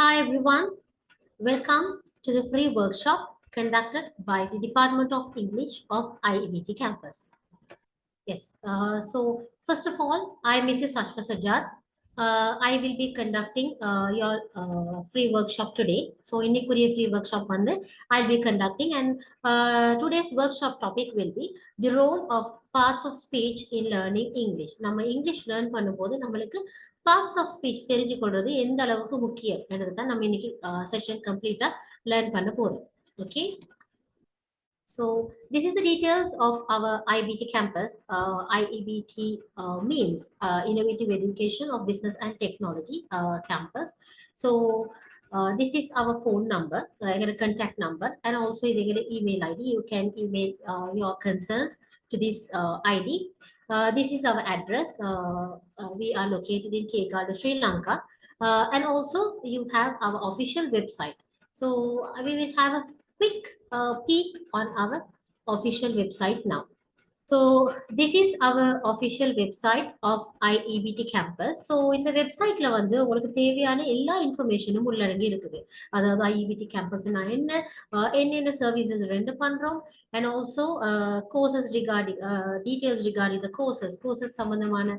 Hi everyone, welcome to the free workshop conducted by the Department of English of IEBT campus. Yes, so first of all, I'm Mrs. Ashfa Sajjad. I will be conducting your free workshop today. So, இன்னைக்குரிய free workshop வந்து I'll be conducting, and today's workshop topic will be the role of parts of speech in learning English. நம்ம English learn பண்ணும்போது நம்மளுக்கு parts of speech தெரிஞ்சு கொள்றது எந்த அளவுக்கு முக்கியம் என்றது தான் நம்ம இன்னைக்கு செஷன் கம்ப்ளீட்டா லேர்ன் பண்ண போறோம். Okay. So this is the details of our IBT campus. IEBT means Innovative Education of Business and Technology campus. So this is our phone number, contact number, and also the email ID. You can email your concerns to this ID. This is our address. We are located in Kegardu, Sri Lanka. And also you have our official website. So we will have a quick peek on our official website now. So this is our official website of IEBT campus. So இந்த வெப்சைட்ல வந்து உங்களுக்கு தேவையான எல்லா இன்ஃபர்மேஷனும் உள்ளடங்கி இருக்குது. அதாவது IEBT campusனா என்னென்ன services ரெண்டு பண்றோம், and also courses regarding details regarding the courses சம்பந்தமான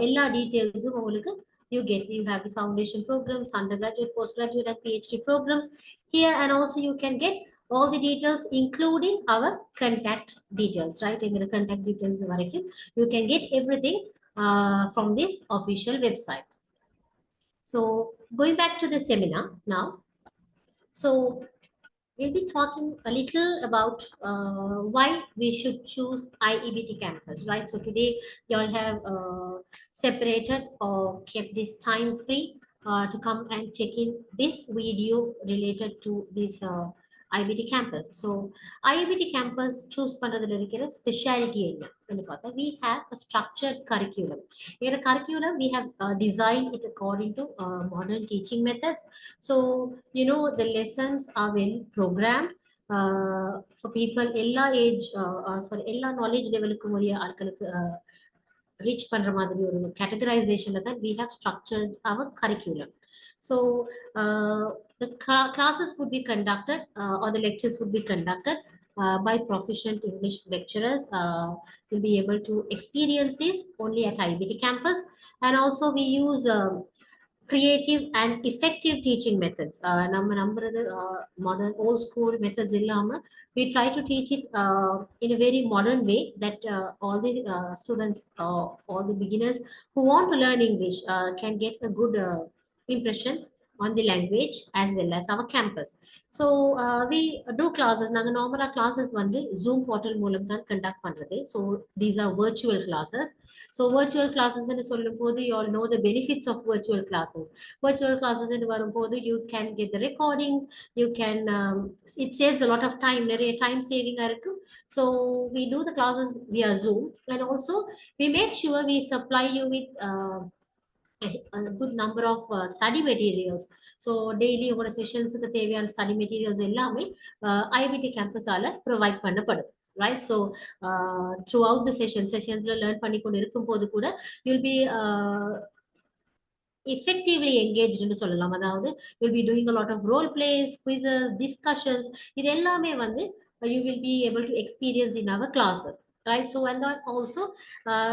எல்லா டீடைல்ஸும் உங்களுக்கு you have the foundation programs, undergraduate, postgraduate, and PhD programs here, and also you can get all the details including our contact details, right? In the contact details, you can get everything from this official website. So going back to the seminar now. So we'll be talking a little about why we should choose IEBT campus, right? So today you all have separated or kept this time free to come and check in this video related to this IBT campus. So IBT campus choose பண்றதுல இருக்கிற speciality என்ன பார்த்தா we have a structured curriculum. In a curriculum we have designed it according to modern teaching methods. So you know the lessons are well programmed for people எல்லா age எல்லா knowledge லெவலுக்கும் உரிய ஆட்களுக்கு reach பண்ற மாதிரி ஒரு categorization that we have structured our curriculum. So the classes would be conducted or the lectures would be conducted by proficient English lecturers. Will be able to experience this only at IBT campus, and also we use creative and effective teaching methods. Modern old school methods we try to teach it in a very modern way that all the students, all the beginners who want to learn English can get a good impression on the language as well as our campus. So we do classes. Normal classes Zoom portal மூலம் தான் conduct பண்றது. So these are virtual classes. So virtual classes ன்னு சொல்லும்போது you all know the benefits of virtual classes. Virtual classes ன்னு வரும்போது you can get the recordings, you can it saves a lot of time, நிறைய time saving இருக்கு. So we do the classes via Zoom, and also we make sure we supply you with a good number of study materials. So daily உங்களோட செஷன்ஸுக்கு தேவையான study materials எல்லாமே IBT கேம்பஸால provide பண்ணப்படும், right? So throughout the sessionsல learn பண்ணி கொண்டு இருக்கும்போது கூட you'll be effectively engaged ன்னு சொல்லலாம். அதாவது you'll be doing a lot of role plays, quizzes, discussions. இது எல்லாமே you will be able to experience in our classes, right? So and then also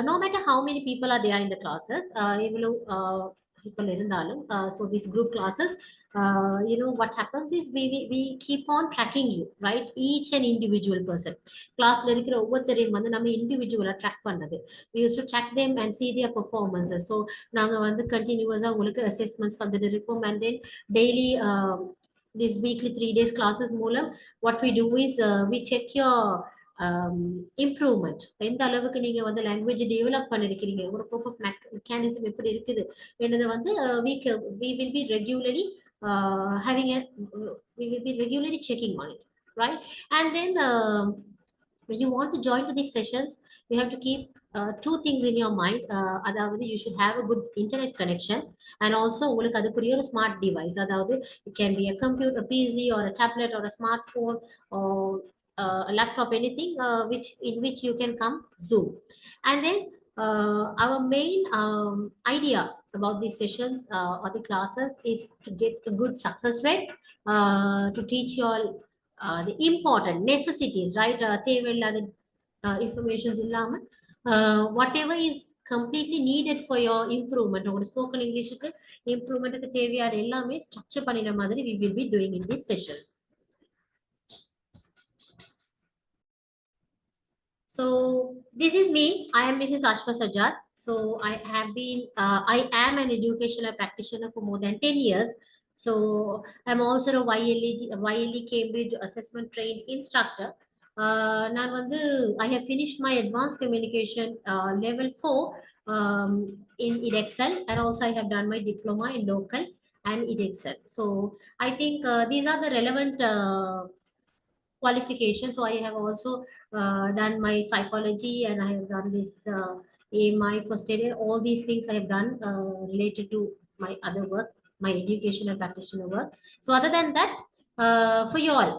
no matter how many people are there in the classes, people இருந்தாலும் so these group classes, you know what happens is we keep on tracking you, right? Each and individual person classல இருக்கிற ஒவ்வொருத்தரையும் நம்ம இண்டிவிஜுவலா track பண்ணது. We used to track them and see their performances. So நாங்க கண்டினியூஸா உங்களுக்கு assessments தந்துட்டு இருப்போம், and then daily this weekly 3 days classes மூலம் what we do is we check your improvement. எந்த அளவுக்கு நீங்க லாங்குவேஜ் டெவலப் பண்ணிருக்கீங்க, ஒரு கோப் ஆஃப் மெக்கானிசம் எப்படி இருக்குது என்னது we will be regularly checking on it, right? And then when you want to join to these sessions, you have to keep two things in your mind. அதாவது you should have a good internet connection, and also உங்களுக்கு அதுக்குரிய ஒரு smart device. அதாவது it can be a computer, PC, or a tablet, or a smartphone, or a laptop, anything in which you can come Zoom. And then our main idea about these sessions or the classes is to get a good success rate, to teach you all the important necessities, right? தேவையில்லாத informations இல்லாம whatever is completely needed for your improvement, உங்களோட spoken இங்கிலீஷுக்கு இம்ப்ரூவ்மெண்ட்டுக்கு தேவையான எல்லாமே structure பண்ணின மாதிரி we will be doing in these sessions. So this is me. I am Mrs. Ashfa Sajjad. So I am an educational practitioner for more than 10 years. So I'm also a YLE Cambridge assessment trained instructor. நான் வந்து I have finished my advanced communication level 4 in EdExcel, and also I have done my diploma in local and EdExcel. So I think these are the relevant qualifications. So I have also done my psychology, and I have done this AMI first aid. All these things I have done related to my other work, my educational practitioner work. So other than that, for you all,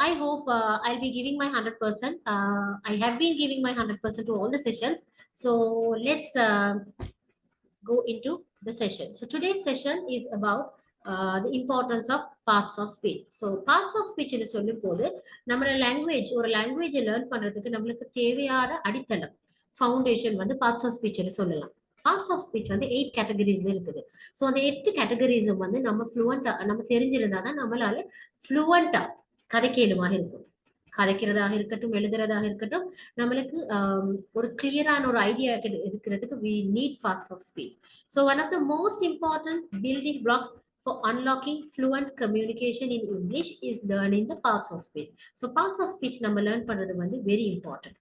I hope I'll be giving my 100%. I have been giving my 100% to all the sessions. So let's go into the session. So today's session is about the importance of parts of speech. So parts of speech னு சொல்லும் போது நம்மளோட language ஒரு லாங்குவேஜை learn பண்றதுக்கு நம்மளுக்கு தேவையான அடித்தளம் ஃபவுண்டேஷன் வந்து பார்ட்ஸ் ஆஃப் ஸ்பீச்னு சொல்லலாம். பார்ட்ஸ் ஆஃப் ஸ்பீச் வந்து 8 கேட்டகரிஸ்ல இருக்குது. ஸோ அந்த 8 கேட்டகரிஸும் வந்து நம்ம ஃப்ளூவெண்டா நம்ம தெரிஞ்சிருந்தா தான் நம்மளால ஃப்ளூவெண்டா கதைக்கேலுமாக இருக்கும். கதைக்கிறதாக இருக்கட்டும், எழுதுறதாக இருக்கட்டும், நம்மளுக்கு ஒரு கிளியரான ஒரு ஐடியா இருக்கிறதுக்கு we need parts of speech. So one of the most important building blocks for unlocking fluent communication in English is learning the parts of speech. So parts of speech நம்ம learn பண்றது வந்து very important.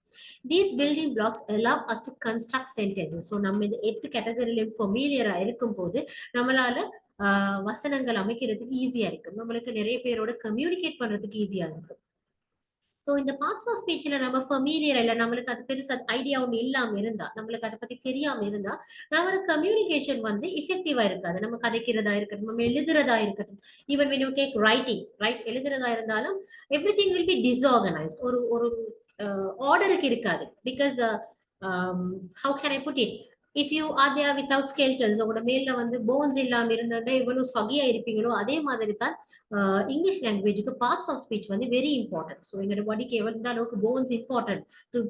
These building blocks allow us to construct sentences. So நம்ம இந்த 8 கேட்டகரியிலும் ஃபெமிலியரா இருக்கும் போது நம்மளால வசனங்கள் அமைக்கிறதுக்கு ஈஸியா இருக்கும். நம்மளுக்கு நிறைய பேரோட கம்யூனிகேட் பண்றதுக்கு ஈஸியா இருக்கும். ஸோ இந்த பார்ட்ஸ் ஆஃப் ஸ்பீச்ல நம்ம ஃபெமிலியர் இல்லை, நம்மளுக்கு அது பெருசா ஐடியா ஒன்று இல்லாம இருந்தா, நம்மளுக்கு அதை பத்தி தெரியாம இருந்தா, நம்மளோட கம்யூனிகேஷன் வந்து இஃபெக்டிவா இருக்காது. நம்ம கதைக்கிறதா இருக்கட்டும், நம்ம எழுதுறதா இருக்கட்டும், even when you take writing, right, எழுதுறதா இருந்தாலும் everything will be disorganized. ஒரு ஒரு ஆர்டருக்கு இருக்காது. Because how can I put it? If you are there without skeletons, உங்களோட மேல வந்து போன்ஸ் இல்லாம இருந்தா எவ்வளவு சொகியா இருப்பீங்களோ அதே மாதிரி தான் இங்கிலீஷ் லாங்குவேஜுக்கு பார்ட்ஸ் ஆஃப் ஸ்பீச் வந்து வெரி இம்பார்ட்டன்ட். ஸோ எங்களோட பாடிக்கு எந்த அளவுக்கு bones important to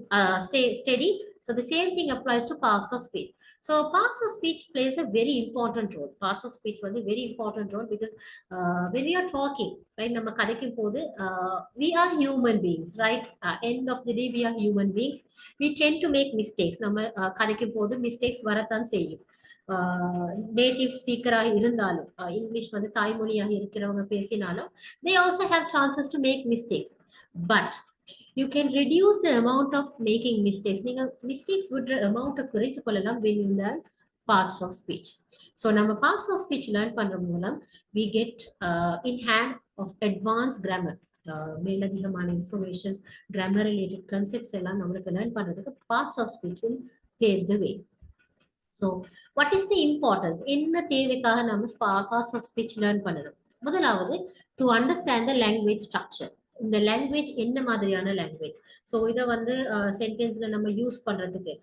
stay steady, so the same thing applies to parts of speech. So parts of speech plays a very important role. Parts of speech வந்து very important role because when we are talking, right, நம்ம கதைக்கும் போது we are human beings, right? End of the day we are human beings. We tend to make mistakes. நம்ம கதைக்கும் போது mistakes வரத்தான் செய்யும். Native ஸ்பீக்கராக இருந்தாலும், இங்கிலீஷ் வந்து தாய்மொழியாக இருக்கிறவங்க பேசினாலும் they also have chances to make mistakes, but you can reduce the amount of making mistakes. நீங்க mistakes விடுற amount குறைச்சு கொள்ளலாம் when you learn parts of speech. So நம்ம parts of speech learn பண்ற மூலம் we get in hand of advanced grammar. மேலதிகமான informations, grammar related concepts எல்லாம் நம்மளுக்கு லேர்ன் பண்றதுக்கு parts of speech will pave the way. So what is the importance? என்ன தேவைக்காக நம்ம பார்ட்ஸ் ஆஃப் ஸ்பீச் லேர்ன் பண்ணணும்? முதலாவது, to understand the language structure. இந்த லாங்குவேஜ் என்ன மாதிரியான லாங்குவேஜ், ஸோ இதை வந்து சென்டென்ஸ்ல நம்ம யூஸ் பண்றதுக்கு,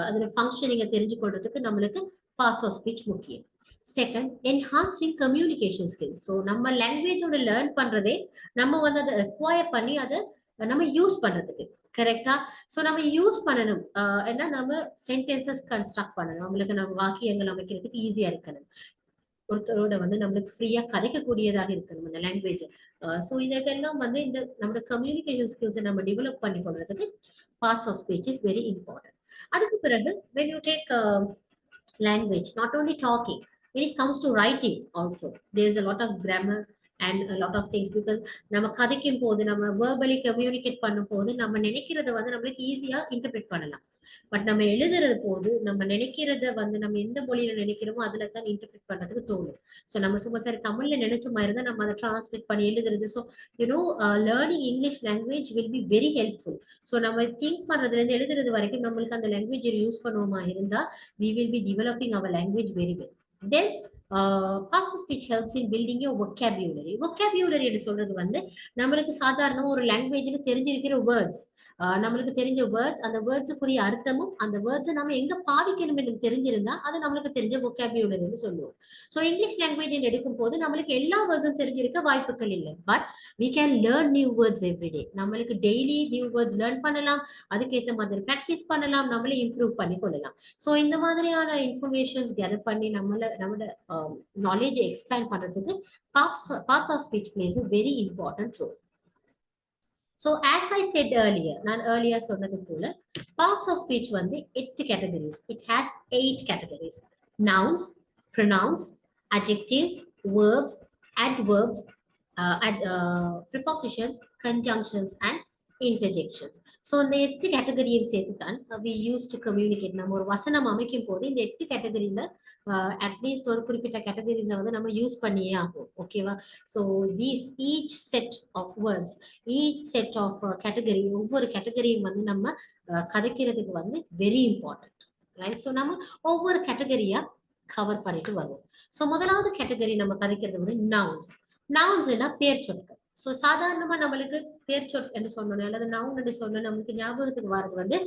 அதுல ஃபங்க்ஷனிங்க தெரிஞ்சு கொள்றதுக்கு நம்மளுக்கு பார்ட்ஸ் ஆஃப் ஸ்பீச் முக்கியம். Second, enhancing communication skills. So நம்ம லாங்குவேஜோட லேர்ன் பண்றதே நம்ம வந்து அதை அக்வயர் பண்ணி அதை நம்ம யூஸ் பண்றதுக்கு, கரெக்டா? ஸோ நம்ம யூஸ் பண்ணணும். ஏன்னா நம்ம சென்டென்சஸ் கன்ஸ்ட்ரக்ட் பண்ணணும், நம்மளுக்கு நம்ம வாக்கியங்கள் அமைக்கிறதுக்கு ஈஸியா இருக்கணும், ஒருத்தரோட வந்து நம்மளுக்கு ஃப்ரீயா கதைக்கக்கூடியதாக இருக்கணும் இந்த லாங்குவேஜ். ஸோ இதெல்லாம் வந்து இந்த நம்மளோட கம்யூனிகேஷன் ஸ்கில்ஸை நம்ம டெவலப் பண்ணி கொள்றதுக்கு parts of speech is very important. அதுக்கு பிறகு when you take language, not only talking, when it comes to writing also, there's a lot of grammar and a lot of things, because நம்ம கதைக்கும் போது, நம்ம verbally communicate பண்ணும் போது நம்ம நினைக்கிறத வந்து நம்மளுக்கு ஈஸியா இன்டர்பிரேட் பண்ணலாம். பட் நம்ம எழுதுறது போது நம்ம நினைக்கிறத வந்து நம்ம எந்த மொழியில நினைக்கிறோமோ அதுல தான் இன்டர்பிரேட் பண்றதுக்கு தோணும். ஸோ நம்ம சும்மா சரி தமிழ்ல நினைச்ச மாதிரி தான் நம்ம அதை டிரான்ஸ்லேட் பண்ணி எழுதுறது. So you know learning English language will be very helpful. So நம்ம திங்க் பண்றதுல இருந்து எழுதுறது வரைக்கும் நம்மளுக்கு அந்த லாங்குவேஜ் யூஸ் பண்ணுவோமா இருந்தா we will be developing our language very well. Then parts of speech helps in building your vocabulary. vocabulary என்று சொல்றது வந்து நம்மளுக்கு சாதாரண ஒரு லாங்குவேஜ்க்கு தெரிஞ்சிருக்கிற வேர்ட்ஸ், நம்மளுக்கு தெரிஞ்ச வேர்ட்ஸ், அந்த வேர்ட்ஸுக்குரிய அர்த்தமும் அந்த வேர்ட்ஸை நம்ம எங்க பாவிக்கணும் என்று தெரிஞ்சிருந்தா அது நம்மளுக்கு தெரிஞ்ச vocabularyன்னு சொல்லுவோம். ஸோ இங்கிலீஷ் லாங்குவேஜ் எடுக்கும் போது நம்மளுக்கு எல்லா வேர்ட்ஸும் தெரிஞ்சிருக்க வாய்ப்புகள் இல்லை. But we can learn new words every day. நம்மளுக்கு டெய்லி நியூ வேர்ட்ஸ் லேர்ன் பண்ணலாம், அதுக்கேற்ற மாதிரி ப்ராக்டிஸ் பண்ணலாம், நம்மளே இம்ப்ரூவ் பண்ணி கொள்ளலாம். ஸோ இந்த மாதிரியான இன்ஃபர்மேஷன்ஸ் கேதர் பண்ணி நம்மளோட நாலேஜை எக்ஸ்பேண்ட் பண்றதுக்கு parts of speech plays a very important role. So as I said earlier, நான் earlier சொன்னது போல parts of speech வந்து 8 categories. It has 8 categories. Nouns, pronouns, adjectives, verbs, adverbs, prepositions, conjunctions and interjections. So இந்த 8 கேட்டகரியும் சேர்த்து தான் we use to communicate. நம்ம ஒரு வசனம் அமைக்கும் போது இந்த 8 கேட்டகரியில அட்லீஸ்ட் ஒரு குறிப்பிட்ட கேட்டகரிஸை வந்து நம்ம யூஸ் பண்ணியே ஆகும். ஓகேவா? So these each set of words, each set of category, ஒவ்வொரு கேட்டகரியும் வந்து நம்ம கதைக்கிறதுக்கு வந்து வெரி இம்பார்ட்டன்ட், ரைட்? ஸோ நம்ம ஒவ்வொரு கேட்டகரியா கவர் பண்ணிட்டு வருவோம். ஸோ முதலாவது கேட்டகரி நம்ம கதைக்கிறது வந்து நவுன்ஸ். நவுன்ஸ்னா பேர் சொற்கள். ஸோ சாதாரணமா நம்மளுக்கு பேர் சொல் என்று சொன்னோம் அல்லது நவுன் என்று சொன்ன நம்மளுக்கு ஞாபகத்துக்கு வர்றது வந்து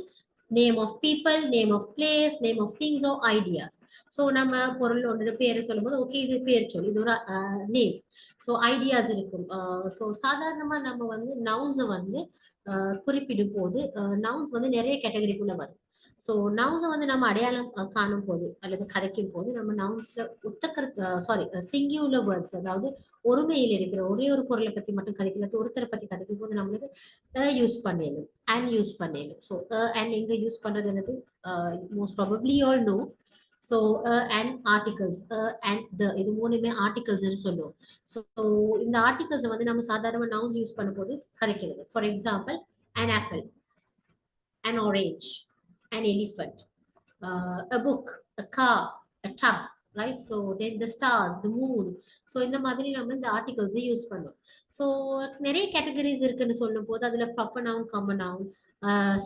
name of people, name of place, name of things or ideas. So நம்ம பொருள் ஒன்று பேரை சொல்லும்போது ஓகே இது பேர் சொல், இது ஒரு நேம். ஸோ ஐடியாஸ் இருக்கும். ஸோ சாதாரணமா நம்ம வந்து நவுன்ஸை வந்து குறிப்பிடும் போது நவுன்ஸ் வந்து நிறைய கேட்டகரிக்குள்ள வரும். ஸோ நவுன்ஸை வந்து நம்ம அடையாளம் காணும் போது அல்லது கதைக்கும் போது நம்ம நவுன்ஸ்ல சிங்கியுலர் வேர்ட்ஸ், அதாவது ஒருமையில் இருக்கிற ஒரே ஒரு பொருளை பத்தி மட்டும் கதைக்கல, ஒருத்தரை பத்தி கதைக்கும் போது நம்மளுக்கு யூஸ் பண்ணிடணும், அண்ட் யூஸ் பண்ணிடணும். ஸோ அண்ட் எங்க யூஸ் பண்றது என்னது, most probably all know. So and articles, and the, இது மூணுமே ஆர்டிகல்ஸ் சொல்லுவோம். ஸோ இந்த ஆர்டிகல்ஸை வந்து நம்ம சாதாரண நவுன்ஸ் யூஸ் பண்ணும்போது கதைக்கிறது. For example, an apple, an orange, an elephant, a book, a car, a tub, right? So then the stars, the moon. So இந்த மாதிரி நம்ம இந்த ஆர்டிகல்ஸ் யூஸ் பண்ணோம். ஸோ நிறைய கேட்டகரிஸ் இருக்குன்னு சொல்லும் போது அதுல proper noun, common noun,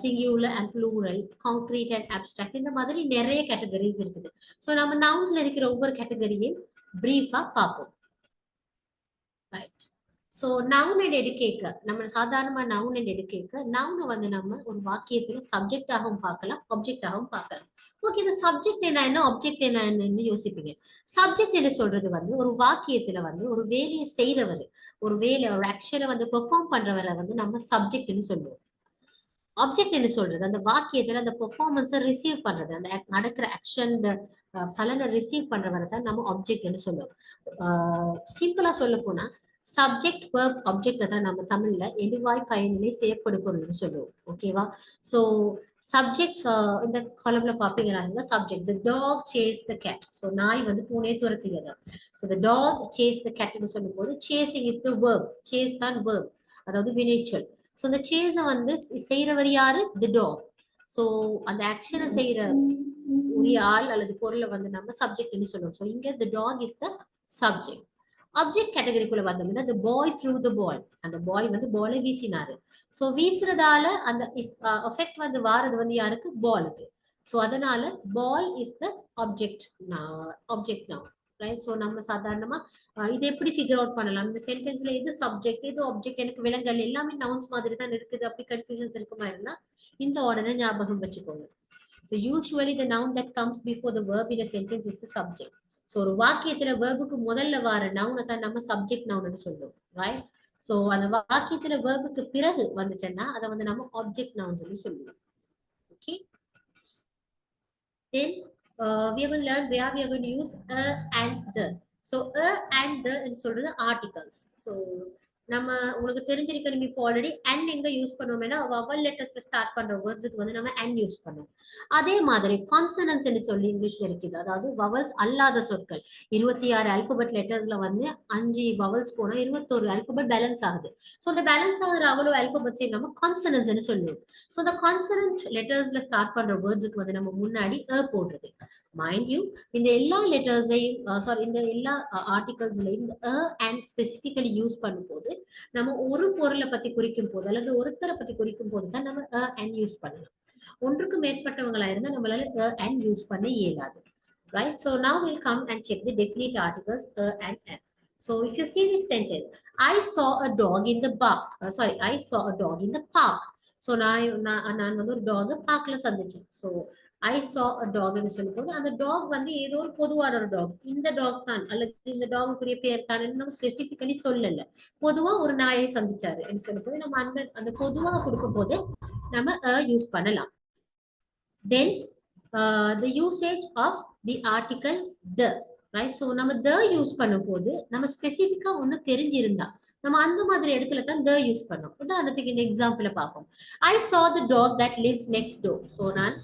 singular and plural, concrete and abstract, இந்த மாதிரி நிறைய கேட்டகரிஸ் இருக்குது. ஸோ நம்ம நவுன்ஸ்ல இருக்கிற ஒவ்வொரு கேட்டகரியும் பிரீஃபா பார்ப்போம், ரைட்? ஸோ நவுன் அண்ட் எடுக்கேக்க, நம்ம சாதாரணமா நவுன் அண்ட் எடுக்கேக்க நவுனை வந்து நம்ம ஒரு வாக்கியத்துல சப்ஜெக்டாகவும் பார்க்கலாம், ஆப்ஜெக்டாகவும் பார்க்கலாம். ஓகே, இந்த சப்ஜெக்ட் என்ன, ஆப்ஜெக்ட் என்னன்னு யோசிப்பீங்க. சப்ஜெக்ட் என்ன சொல்றது வந்து ஒரு வாக்கியத்துல வந்து ஒரு வேலையை செய்யறவர், ஒரு வேலை, ஒரு ஆக்ஷனை வந்து பெர்ஃபார்ம் பண்றவரை வந்து நம்ம சப்ஜெக்ட்னு சொல்லுவோம். ஆப்ஜெக்ட் என்ன சொல்றது அந்த வாக்கியத்துல அந்த பெர்ஃபார்மன்ஸை ரிசீவ் பண்றது, அந்த நடக்கிற ஆக்ஷன் பலனை ரிசீவ் பண்றவரை தான் நம்ம ஆப்ஜெக்ட்னு சொல்லுவோம். சிம்பிளா சொல்ல போனா சப்ஜெக்ட், வெர்ப், ஆப்ஜெக்ட் தான் நம்ம தமிழ்ல எழுவாய் பயனிலை செயற்படு பொருள்னு சொல்லுவோம். ஓகேவா? ஸோ சப்ஜெக்ட் இந்த காலம்ல பாப்பீங்கன்னா subject, the dog chased the cat. So நாய் வந்து பூனையை துரத்துகிறது. So the dog chased the cat ன்னு சொல்லும் போது chasing is the verb. chase தான் verb, அதாவது வினைச்சொல். ஸோ இந்த சேஸை வந்து செய்யறவர் யாரு, தி டாக். ஸோ அந்த ஆக்ஷனை செய்யற உரிய ஆள் அல்லது பொருளை வந்து நம்ம சப்ஜெக்ட்னு சொல்லுவோம். ஸோ இங்க the dog is the subject. Object கேட்டகரிக்குள்ள வந்தோம்னா the boy threw the ball. அந்த பாய் வந்து பாலை வீசினாரு. ஸோ வீசுறதால அந்த எஃபெக்ட் வந்து வாரது வந்து யாருக்கு, பாலுக்கு. ஸோ அதனால ball is the object, object now, right? So நம்ம சாதாரணமா இதை எப்படி ஃபிகர் அவுட் பண்ணலாம், இந்த சென்டென்ஸ்ல எது சப்ஜெக்ட் எது ஆப்ஜெக்ட் எனக்கு விலங்கல் எல்லாமே நவுன்ஸ் மாதிரி தான் இருக்குது, அப்படி கன்ஃபியூஷன்ஸ் இருக்குமா இருந்தா இந்த ஆர்டரை ஞாபகம் வச்சுக்கோங்க. So usually the noun that comes before the verb in a sentence is the subject. So ஒரு வாக்கியத்துல வேர்புக்கு முதல்ல வர நவுனை தான் நம்ம சப்ஜெக்ட் நவுன்னு சொல்லுவோம், ரைட்? ஸோ அந்த வாக்கியத்துல வேர்புக்கு பிறகு வந்துச்சுன்னா அதை வந்து நம்ம ஆப்ஜெக்ட் நவுன் சொல்லுவோம். Okay, then we will learn where we are going to use a and the. So a and the ன்னு சொல்றது ஆர்டிகல்ஸ். ஸோ நம்ம உங்களுக்கு தெரிஞ்சிருக்கணும் இப்போ ஆல்ரெடி அண்ட் எங்க யூஸ் பண்ணுவோம்னா வவல் லெட்டர்ஸ்ல ஸ்டார்ட் பண்ற வேர்ட்ஸுக்கு வந்து நம்ம அண்ட் யூஸ் பண்ணுவோம். அதே மாதிரி கான்சனன்ட்ஸ் சொல்லி இங்கிலீஷ்ல இருக்குது, அதாவது வவல்ஸ் அல்லாத சொற்கள். 26 ஆல்பபெட் லெட்டர்ஸ்ல வந்து 5 வவல்ஸ் போனா 21 ஆல்பபெட் பேலன்ஸ் ஆகுது. ஸோ அந்த பேலன்ஸ் ஆகுற அவ்வளவு ஆல்பபெட்ஸையும் நம்ம கான்சனன்ட்ஸ் சொல்லுவோம். ஸோ அந்த கான்சனன்ட் லெட்டர்ஸ்ல ஸ்டார்ட் பண்ற வேர்ட்ஸுக்கு வந்து நம்ம முன்னாடி போடுறது. மைண்ட் யூ, இந்த எல்லா லெட்டர்ஸையும் இந்த எல்லா ஆர்டிகல்ஸ்லையும் இந்த அண்ட் ஸ்பெசிபிக்கலி யூஸ் பண்ணும்போது நம்ம ஒரு பொருளை பத்தி குறிக்கும் போது அல்லது ஒருத்தரை பத்தி குறிக்கும் போது தான் நம்ம அண்ட் யூஸ் பண்ணலாம். ஒன்றுக்கு மேற்பட்டவங்களா இருந்தா நம்மளால அண்ட் யூஸ் பண்ண இயலாது. right? So now we'll come and check the definite articles and am. So if you see this sentence, I saw a dog in the park. Sorry, I saw a dog in the park. So நான் வந்து ஒரு talk பார்க்ல சந்திச்சேன். So I saw a dog ன்னு சொல்லும்போது அந்த talk வந்து ஏதோ ஒரு பொதுவான ஒரு டாக். இந்த டாக் தான் அல்லது இந்த டாகுக்குரிய பேர் தான் நம்ம ஸ்பெசிபிக்கலி சொல்லல. பொதுவா ஒரு நாயை சந்திச்சாரு என்று சொல்லும்போது நம்ம அந்த அந்த பொதுவா கொடுக்கும் போது நம்ம யூஸ் பண்ணலாம். Then the usage of the article the, right? So நம்ம the யூஸ் பண்ணும்போது நம்ம ஸ்பெசிபிக்கா ஒண்ணு தெரிஞ்சிருந்தா நம்ம அந்த மாதிரி இடத்துல தான் the யூஸ் பண்ணோம். உதாரணத்துக்கு இந்த எக்ஸாம்பிள பார்ப்போம். I saw the dog that lives next door. So நான்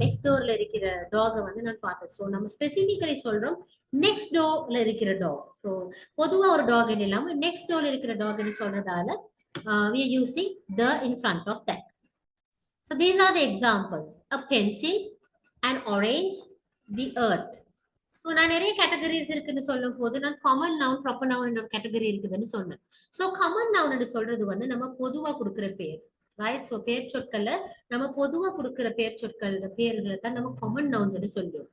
நெக்ஸ்ட் டோர்ல இருக்கிற டாக வந்து நான் பார்த்தேன். ஸோ நம்ம ஸ்பெசிபிக்கலி சொல்றோம் நெக்ஸ்ட் டோர்ல இருக்கிற டாக். ஸோ பொதுவா ஒரு டாக் இல்லாம நெக்ஸ்ட் டோர்ல இருக்கிற டாக்னு சொல்றதால we are using the in front of that. So these are the examples: a pencil, an orange, the earth. So நான் நிறைய கேட்டகரிஸ் இருக்குன்னு சொல்லும் போது நான் காமன் நவுன் ப்ராப்பர் நவுன் ஒரு கேட்டகரி இருக்குதுன்னு சொன்னேன். ஸோ காமன் நவுன் சொல்றது வந்து நம்ம பொதுவா கொடுக்குற பேர், ரைட்? ஸோ பேர் சொற்கள்ல நம்ம பொதுவா கொடுக்குற பேர் சொற்கள் பேர்களை தான் நம்ம காமன் நவுன்ஸ் சொல்லுவோம்.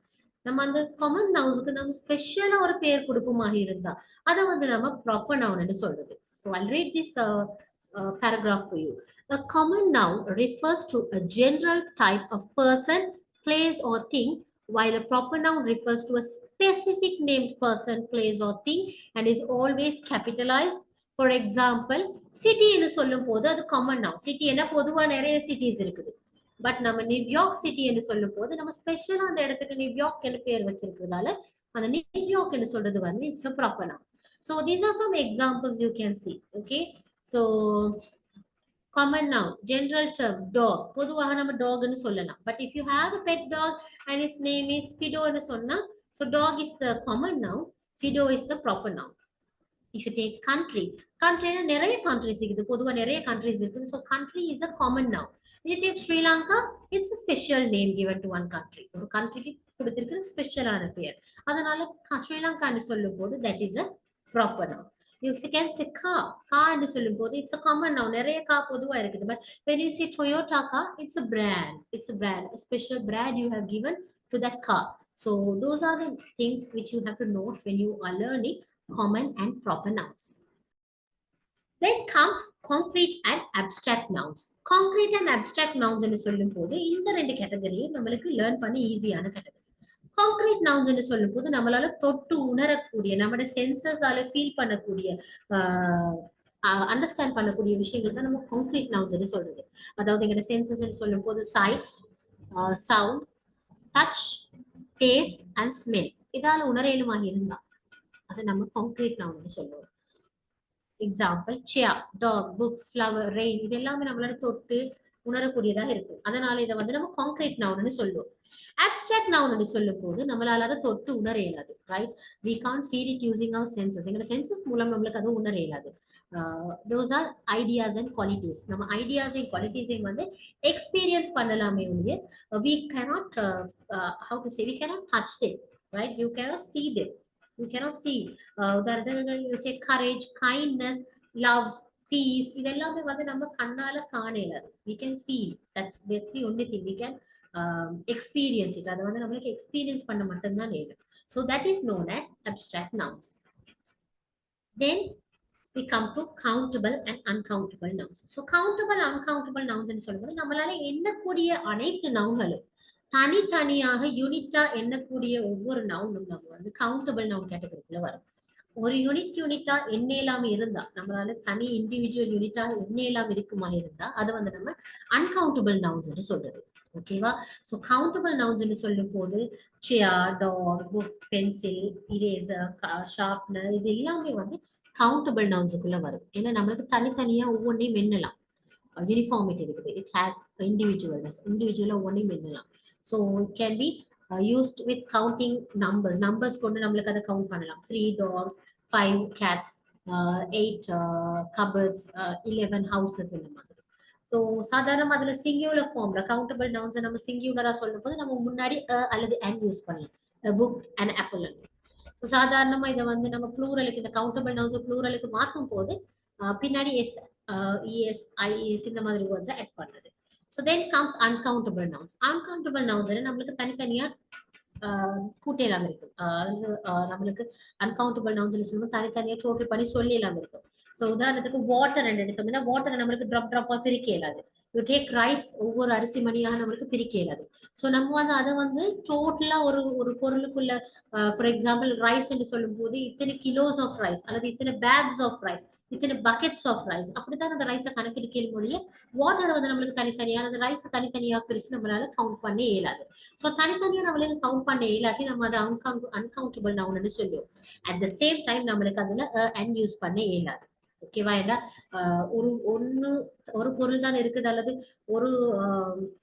நம்ம அந்த காமன் நவுன்ஸுக்கு நம்ம ஸ்பெஷலா ஒரு பேர் கொடுப்போமாக இருந்தா அதை வந்து நம்ம ப்ராப்பர் நவுன் சொல்றது. So I'll read this paragraph for you. A common noun refers to a general type of person, place, or thing, while a proper noun refers to a specific named person, place, or thing and is always capitalized. For example, city என்று சொல்லும் போது அது common noun. City என்ன பொதுவா நிறைய cities இருக்குது. But நம்ம New York city என்று சொல்லும் போது நம்ம ஸ்பெஷலா அந்த இடத்துக்கு நியூயார்க் என்று பேர் வச்சிருக்கிறதால அந்த நியூயார்க் என்று சொல்றது வந்து it's a proper noun. So these are some examples you can see. Okay, so common noun, general term, dog. பொதுவாக நம்ம dog ன்னு சொல்லலாம். But if you have a pet dog and its name is Fido ன்னு சொன்னா, so dog is the common noun, Fido is the proper noun. If you take country, countryனா நிறைய countries இருக்குது. பொதுவா நிறைய countries இருக்குது. So country is a common noun. If you take Sri Lanka, it's a special name given to one country. ஒரு countryக்கு கொடுத்திருக்கிற ஸ்பெஷலான பேர். அதனால ஸ்ரீலங்கான்னு சொல்லும் போது that is a proper noun. You can say car. Car என்று சொல்லும் போது it's a common noun. நிறைய car பொதுவா இருக்குது. But when you say Toyota car, it's a brand. It's a brand. A special brand you have given to that car. So those are the things which you have to note when you are learning common and proper nouns. Then comes concrete and abstract nouns. Concrete and abstract nouns என்று சொல்லும் போது இந்த ரெண்டு கேட்டகரியும் நம்மளுக்கு learn பண்ண ஈஸியான category. Concrete nouns சொல்லும் போது நம்மளால தொட்டு உணரக்கூடிய நம்மளோட சென்சஸால ஃபீல் பண்ணக்கூடிய அண்டர்ஸ்டாண்ட் பண்ணக்கூடிய விஷயங்கள் தான் நம்ம கான்கிரீட் நவுன்ஸ் சொல்றது. அதாவது எங்களோட சென்சஸ் சொல்லும் போது sight, sound, touch, taste and smell இதால உணரேலுமாக இருந்தா அதை நம்ம கான்கிரீட் நவுன் சொல்லுவோம். Example chair, dog, book, flower, rain இது எல்லாமே நம்மளால தொட்டு உணரக்கூடியதாக இருக்கும். அதனால இதை வந்து நம்ம கான்கிரீட் நவுன் சொல்லுவோம். அப்ஸ்ட்ராக்ட் நவுன் சொல்லும் போது நம்மளால அதை தொட்டு உணர இயலாது, right? We can't feel it using our senses. எங்களோட சென்சஸ் மூலம் நம்மளுக்கு அது உணர இயலாது. those are ideas and qualities. நம்ம ஐடியாஸ் அண்ட் குவாலிட்டிஸையும் வந்து எக்ஸ்பீரியன்ஸ் பண்ணலாமே ஒழிய we cannot how to say, we cannot touch them, right? You cannot see them. You cannot see. You say courage, kindness, love, peace இதெல்லாமே வந்து நம்ம கண்ணால காண இயலாது. We can feel. That's the only thing we can experience it. அதை வந்து நம்மளுக்கு experience பண்ண மட்டும்தான் இயலும். So that is known as abstract nouns. Then we come to countable and uncountable nouns. So countable, uncountable nouns ன்னு சொல்லும்போது நம்மளால எண்ணக்கூடிய அனைத்து நவுன்களும் தனித்தனியாக யூனிட்டா எண்ணக்கூடிய ஒவ்வொரு நவுனும் நம்ம வந்து கவுண்டபிள் நவுன் கேட்டகரிக்குள்ள வரும். ஒரு யூனிட்டா எண்ண இல்லாம இருந்தா நம்மளால தனி இண்டிவிஜுவல் யூனிட்டா எண்ண இல்லாம இருக்குமா இருந்தா அதை வந்து நம்ம அன்கவுண்டபிள் நவுன்ஸ் சொல்றது. ஓகேவா? ஸோ கவுண்டபிள் நவுன்ஸ் சொல்லும் போது chair, dog, book, pencil, eraser, sharpener இது எல்லாமே வந்து கவுண்டபிள் நவுன்ஸுக்குள்ள வரும். ஏன்னா நம்மளுக்கு தனித்தனியா ஒவ்வொன்றையும் எண்ணலாம். யூனிஃபார்மிட்டி இருக்குது. இட் ஹேஸ் இண்டிவிஜுவலா ஒவ்வொன்றையும் எண்ணலாம். So it can be used with counting numbers கொண்டு நம்மளுக்கு அதை கவுண்ட் பண்ணலாம். 3 dogs, 5 cats, 8 cupboards, 11 houses இந்த மாதிரி. ஸோ சாதாரண அதுல சிங்குலர் ஃபார்ம்ல கவுண்டபிள் நவுன்ஸ் நம்ம சிங்குலரா சொல்லும் போது நம்ம முன்னாடி அல்லது அண்ட் யூஸ் பண்ணலாம். Book and apple. ஸோ சாதாரணமா இதை வந்து நம்ம ப்ளூரலுக்கு இந்த கவுண்டபிள் நவுன்ஸ் ப்ளூரலுக்கு மாற்றும் போது பின்னாடி எஸ், இஎஸ், ஐஎஸ் இந்த மாதிரி வேர்ட்ஸை ஆட் பண்ணுறது. So then comes uncountable nouns. Uncountable nouns நம்மளுக்கு தனித்தனியா கூட்டி எல்லாம் இருக்கு. நம்மளுக்கு அன்கவுண்டபிள் நவுன்ஸ் சொல்லும்போது தனித்தனியா டோட்டல் பண்ணி சொல்லி எல்லாம் இருக்கும். ஸோ உதாரணத்துக்கு வாட்டர் எடுத்தோம்னா வாட்டர் நம்மளுக்கு ட்ராப் ட்ராப்பா பிரிக்க இயலாது. யூ டேக் ரைஸ், ஒவ்வொரு அரிசி மணியாக நம்மளுக்கு பிரிக்க இயலாது. ஸோ நம்ம வந்து அதை வந்து டோட்டலா ஒரு ஒரு பொருளுக்குள்ள ஃபார் எக்ஸாம்பிள் ரைஸ் என்று சொல்லும் போது இத்தனை கிலோஸ் ஆஃப் ரைஸ் அல்லது இத்தனை பேக்ஸ் ஆஃப் ரைஸ், இத்தனை பக்கெட்ஸ் ஆஃப் ரைஸ், அப்படித்தான் அந்த ரைஸை கணக்கெடுக்க மொழிய வாட்டர் வந்து நம்மளுக்கு தனித்தனியா அந்த ரைஸ் தனித்தனியா பிரிச்சு நம்மளால கவுண்ட் பண்ண இயலாது. ஸோ தனித்தனியா நம்மளுக்கு கவுண்ட் பண்ண இயலாட்டி நம்ம அதை அன்கவுண்டபிள் நவுன் சொல்லுவோம். அட் த சேம் டைம் நம்மளுக்கு அதுல அண்ட் யூஸ் பண்ண இயலாது. ஓகேவா? ஏன்னா ஒரு ஒண்ணு ஒரு பொருள் தான் இருக்குது அல்லது ஒரு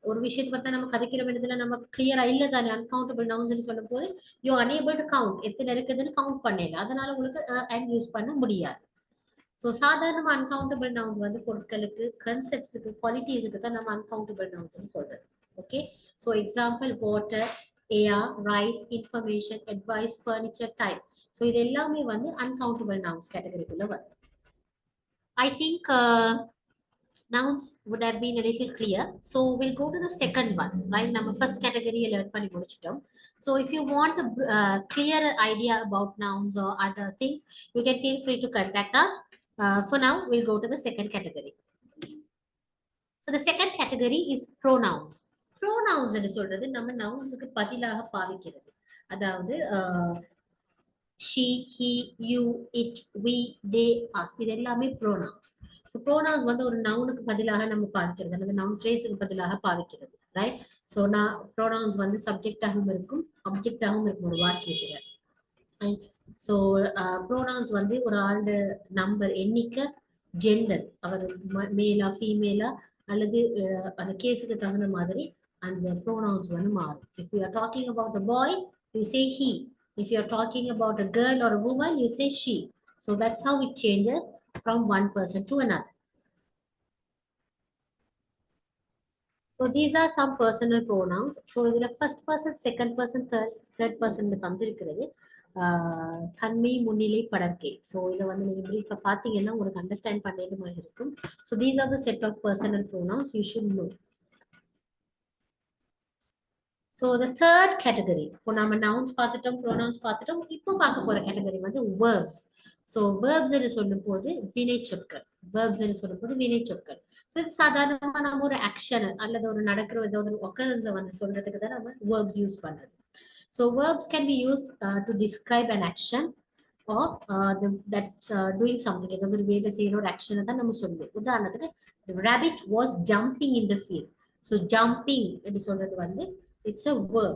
ஒரு விஷயத்தை பத்தி நம்ம கதைக்கிற வேண்டியதுல நம்ம கிளியரா இல்ல தானே. அன்கவுண்டபிள் நவுன்ஸ் சொல்லும் போது யூ அனேபிள் டு கவுண்ட், எத்தனை இருக்குதுன்னு கவுண்ட் பண்ணல, அதனால உங்களுக்கு அண்ட் யூஸ் பண்ண முடியாது. ஸோ சாதாரண அன்கவுண்டபிள் நவுன்ஸ் வந்து பொருட்களுக்கு, கன்செப்ட்ஸுக்கு, குவாலிட்டிஸுக்கு தான் நம்ம அன்கவுண்டபிள் நவுன்ஸ் சொல்றது. Okay, so example water, air, rice, information, advice, furniture, time. So இது எல்லாமே வந்து அன்கவுண்டபிள் நவுன்ஸ் கேட்டகரிக்குள்ள வரும். I think nouns would have been a little clear. So we'll go to the second one, right? Number first category learn பண்ணி முடிச்சிட்டோம். So if you want a clear idea about nouns or other things, you can feel free to contact us. For now, we'll go to the second category. So the second category is pronouns. Pronouns என்று சொல்றது நம்ம நவுன்ஸுக்கு பதிலாக பாவிக்கிறது. அதாவது she, he, you, it, we, they, us. இது எல்லாமே pronouns. So pronouns வந்து ஒரு நவுனுக்கு பதிலாக நம்ம பாவிக்கிறது அல்லது நவுன் ஃப்ரேஸுக்கு பதிலாக பாவிக்கிறது, ரைட்? ஸோ நான் ப்ரோனவுன்ஸ் வந்து சப்ஜெக்டாகவும் இருக்கும், ஆப்ஜெக்டாகவும் இருக்கும் ஒரு வாக்கியத்துல. ஸோ ப்ரோனவுன்ஸ் வந்து ஒரு ஆளோட நம்பர், எண்ணிக்கை, ஜெண்டர், அவர் மேலா ஃபீமேலா அல்லது அந்த கேஸுக்கு தகுந்த மாதிரி அந்த ப்ரோனவுன்ஸ் வந்து மாறும். If you are talking about a bye, you say he. If you are talking about a girl or a woman, you say she. So that's how it changes from one person to another. So these are some personal pronouns. So the first person, second person, third person தந்திருக்கிறது தன்மை, முன்னிலை, படர்க்கை. So இதை வந்து நீங்க பிரீஃபா பார்த்தீங்கன்னா உங்களுக்கு understand பண்ணது மாதிரி இருக்கும். So these are the set of personal pronouns you should know. So the third category, இப்போ நம்ம நவுன்ஸ் பார்த்துட்டோம், ப்ரோனவுன்ஸ் பார்த்துட்டோம். இப்போ பார்க்க போற கேட்டகரி வந்து வேர்ப்ஸ். ஸோ வேர்ப்ஸ் என்று சொல்லும் போது வினை சொற்கள். வேர்ப்ஸ் என்று சொல்லும் போது வினை சொற்கள். ஸோ இது சாதாரணமா நம்ம ஒரு ஆக்ஷன் அல்லது ஒரு நடக்கிற ஏதோ ஒரு ஒக்கரன்ஸை வந்து சொல்றதுக்கு தான் நம்ம வேர்ப்ஸ் யூஸ் பண்றது. So verbs can be used to describe an action or that's doing something. ஏதோ ஒரு வேலை செய்யற ஒரு ஆக்ஷனை தான் நம்ம சொல்லுவோம். உதாரணத்துக்கு the rabbit was jumping in the field. So jumping என்று சொல்றது வந்து it's a verb,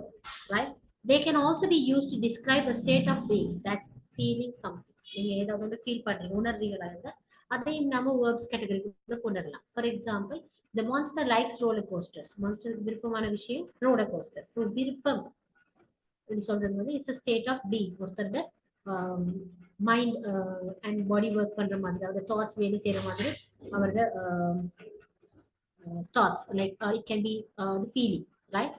right? They can also be used to describe a state of being, that's feeling something. நீங்க ஏதாவது ஒன்று ஃபீல் பண்றீங்க, உணர்றீங்களா இருந்தா அதையும் நம்ம வேர்ப்ஸ் கேட்டகரிக்குள்ள கொண்டு வரலாம். For example, the monster likes roller coasters. Monster விருப்பமான விஷயம் roller coasters. ஸோ விருப்பம் என்று சொல்றது வந்து it's a state of being. ஒருத்தரோட மைண்ட் அண்ட் பாடி ஒர்க் பண்ற மாதிரி, அவரோட தாட்ஸ் வேலை செய்யற மாதிரி அவரோட thoughts, like it can be the feeling, right?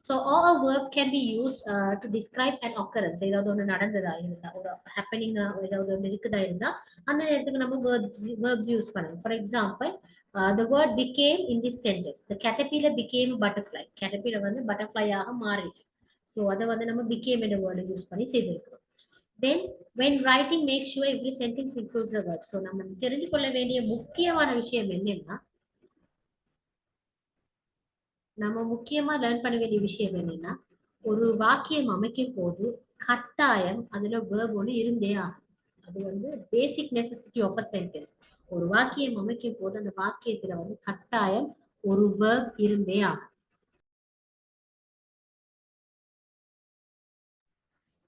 So all a verb can be used to describe an occurrence. ஏதாவது ஒன்று நடந்ததா இருந்தா, ஒரு ஹேப்பனிங் ஏதாவது ஒன்று இருக்குதா இருந்தா அந்த நேரத்துக்கு நம்ம verbs யூஸ் பண்ணலாம். For example, the word became in this sentence. The caterpillar became a butterfly. caterpillar வந்து பட்டர்ஃப்ளையாக மாறிச்சு. ஸோ அதை வந்து நம்ம became என்ற வேர்டை யூஸ் பண்ணி செய்திருக்கிறோம். Then when writing, make sure every sentence includes a verb. So நம்ம தெரிஞ்சு கொள்ள வேண்டிய முக்கியமான விஷயம் என்னன்னா, நம்ம முக்கியமா லேர்ன் பண்ண வேண்டிய விஷயம் என்னன்னா, ஒரு வாக்கியம் அமைக்கும் போது கட்டாயம் அதுல வேர்ப் ஒன்று இருந்தே ஆகும். அது வந்து basic necessity of a sentence. ஒரு வாக்கியம் அமைக்கும் போது அந்த வாக்கியத்துல வந்து கட்டாயம் ஒரு வேர்ப் இருந்தே ஆகும்.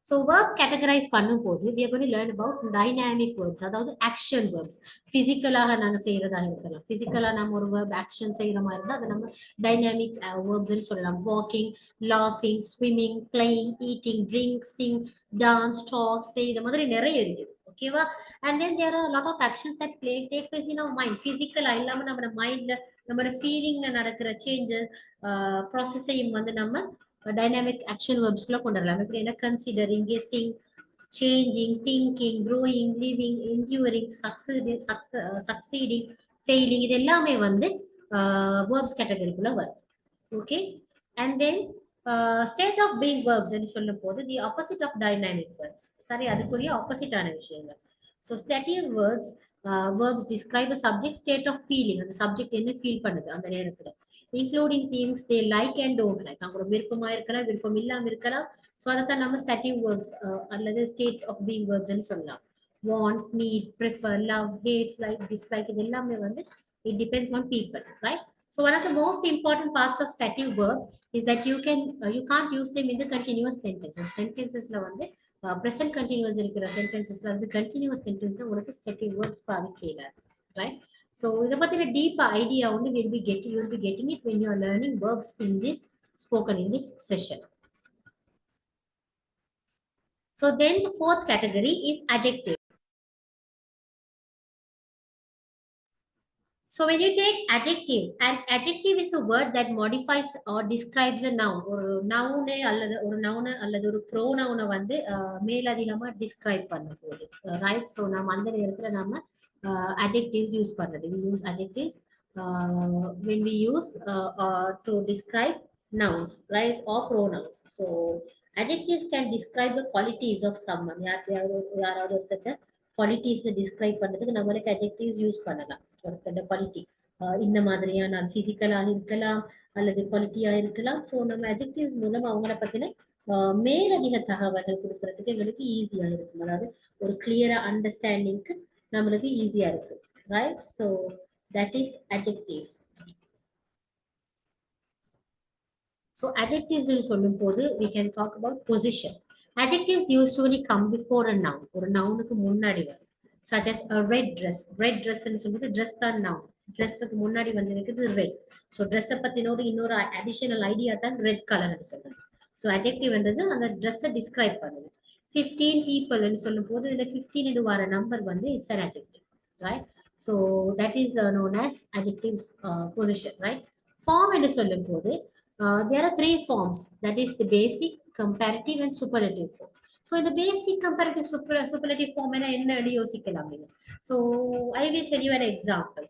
So verb categorize பண்ணும்போது we are going to learn about dynamic verbs, அதாவது action verbs. பிசிக்கலாக நாங்க செய்யறதா இருக்கலாம். பிசிக்கலா நம்ம ஒரு verb action செய்யற மாதிரி இருந்தா அதை நம்ம dynamic verbs சொல்லலாம். walking, laughing, swimming, playing, eating, drink, sing, dance, talk, say, இந்த மாதிரி நிறைய இருக்குது. ஓகேவா? And then there are a lot of actions that take place in our mind. பிசிக்கலா இல்லாம நம்ம மைண்ட்ல நம்மளோட ஃபீலிங்ல நடக்கிற சேஞ்சஸ் ப்ராசஸையும் வந்து நம்ம டைனாமிக் ஆக்ஷன் வேர்ப்ஸ்க்குள்ள கொண்டு வரலாம். எப்படின்னா considering, guessing, changing, thinking, growing, living, enduring, succeeding, failing, இது எல்லாமே வந்து வேர்ப்ஸ் கேட்டகரிக்குள்ள வரும். Okay, and then state of being verbs என்று சொல்லும் போது the opposite of dynamic words. சரி, அதுக்குரிய ஆப்போசிட்டான விஷயங்கள். So static words verbs describe a subject state of feeling. அந்த சப்ஜெக்ட் என்ன ஃபீல் பண்ணுது அந்த நேரத்துல, including things they like and don't like. அவங்க விருப்பமா இருக்கலாம், விருப்பம் இல்லாம இருக்கலாம். ஸோ அதைத்தான் நம்ம ஸ்டாட்டிக் வேர்ப்ஸ் அல்லது ஸ்டேட் ஆஃப் பீயிங் வேர்ப்ஸ்ன்னு சொல்லலாம். Want, need, prefer, love, hate, like, dislike, இது எல்லாமே வந்து it depends on people, right? So one of the most important parts of stative verb is that you can't use them in the continuous sentences. Sentencesல வந்து present continuous இருக்கிற sentencesல வந்து continuous sentenceல உங்களுக்கு stative verbs பாவிக்கல, right? So இத பத்தின deep idea only you will be getting it when you are learning verbs in this spoken English session. So then the fourth category is adjective. So when you take adjective, and adjective is a word that modifies or describes a noun. ஒரு noun அல்லது ஒரு noun அல்லது ஒரு pronoun வந்து மேலதிகமா describe பண்ண போகுது, right? So நாம அந்த நேரத்துல நாம adjectives use பண்றது. We use adjectives when we use to describe nouns, right, or pronouns. So adjectives can describe the qualities of someone. யாராவது ஒருத்தர் குவாலிட்டிஸ் டிஸ்கிரைப் பண்றதுக்கு நம்மளுக்கு அட்ஜெக்டிவ்ஸ் யூஸ் பண்ணலாம். ஒருத்தோட குவாலிட்டி இந்த மாதிரியான பிசிக்கலாக இருக்கலாம் அல்லது குவாலிட்டியா இருக்கலாம். ஸோ நம்ம அட்ஜெக்டிவ்ஸ் மூலம் அவங்கள பத்தின மேலதிக தகவல்கள் கொடுக்கறதுக்கு எங்களுக்கு ஈஸியா இருக்கும். அதாவது ஒரு கிளியரா அண்டர்ஸ்டாண்டிங்க்கு நம்மளுக்கு ஈஸியா இருக்கு, right? So that is adjectives. So adjectives சொல்லும் போது we can talk about position. Adjectives usually come before a noun. ஒரு நவுனுக்கு முன்னாடி வரும். Such as a red dress. Red dress ன்னு சொல்லுது dress தான் noun. ட்ரெஸ்ஸுக்கு முன்னாடி வந்து இருக்குது ரெட். ஸோ ட்ரெஸ்ஸை பத்தினோட இன்னொரு அடிஷனல் ஐடியா தான் ரெட் கலர்னு சொல்லுது. ஸோ அட்ஜெக்டிவ்ன்றது அந்த ட்ரெஸ்ஸை டிஸ்கிரைப் பண்ணுது. 15 people சொல்லும் போது இதுல 15 வர நம்பர் வந்து it's an adjective, right? So that is known as adjectives position, right? Form என்று சொல்லும் போது there are three forms, that is the basic, comparative and superlative form. So in the basic, comparative, superlative form என்ன யோசிக்கலாம் நீங்க. So I will tell you an example.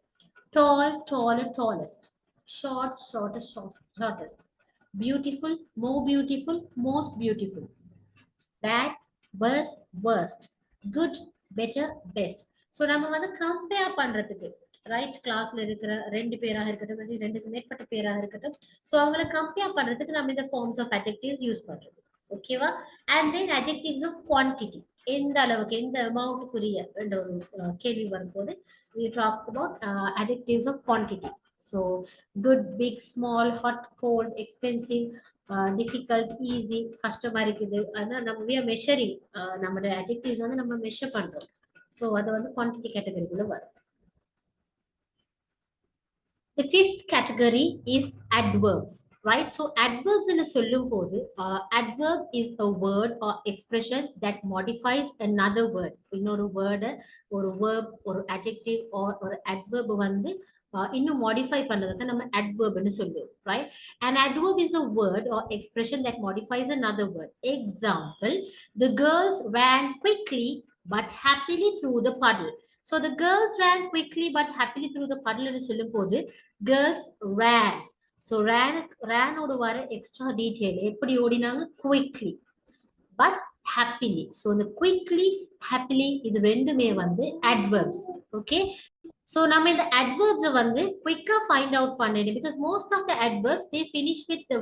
Tall, taller, tallest. Short, shortest, shortest. Beautiful, more beautiful, most beautiful. Bad, worst, worst. Good, better, best. So நம்ம வந்து compare பண்றதுக்கு, right, கிளாஸ்ல இருக்கிற ரெண்டு பேராக இருக்கட்டும், ரெண்டுக்கு மேற்பட்ட பேராக இருக்கட்டும், ஸோ அவங்களை கம்பேர் பண்றதுக்கு நம்ம இந்த ஃபார்ம்ஸ் ஆஃப் அட்ஜெக்டிவ்ஸ் யூஸ் பண்றது, ஓகேவா? And then adjectives of quantity, எந்த அளவுக்கு எந்த அமௌண்ட்டுக்குரிய என்ற ஒரு கேள்வி வரும்போது we talk about adjectives of quantity. So good, big, small, hot, cold, expensive, difficult, easy, கஷ்டமா இருக்குது. ஆனா நம்ம we are measuring, நம்மளோட adjectives வந்து நம்ம மெஷர் பண்றோம். ஸோ அது வந்து குவான்டிட்டி கேட்டகரிக்குள்ள வரும். The fifth category is adverbs, right? So adverbs in a சொல்லும் போது adverb is a word or expression that modifies another word. இன்னொரு word, ஒரு verb, ஒரு adjective or ஒரு adverb வந்து இன்னும் modify பண்ணதை நம்ம adverb ன்னு சொல்லுவோம், right? An adverb is a word or expression that modifies another word. Example, the girls ran quickly but happily through the puddle. So the girls ran quickly but happily through the puddle ன்னு சொல்லும் போது girls ran. So ran ஓட வர extra detail, எப்படி ஓடினாங்க, quickly but happily. So the quickly, happily இது ரெண்டுமே வந்து adverbs, okay? So நம்ம இந்த adverbs வந்து quicker find out பண்ணணும், because most of the adverbs they finish with the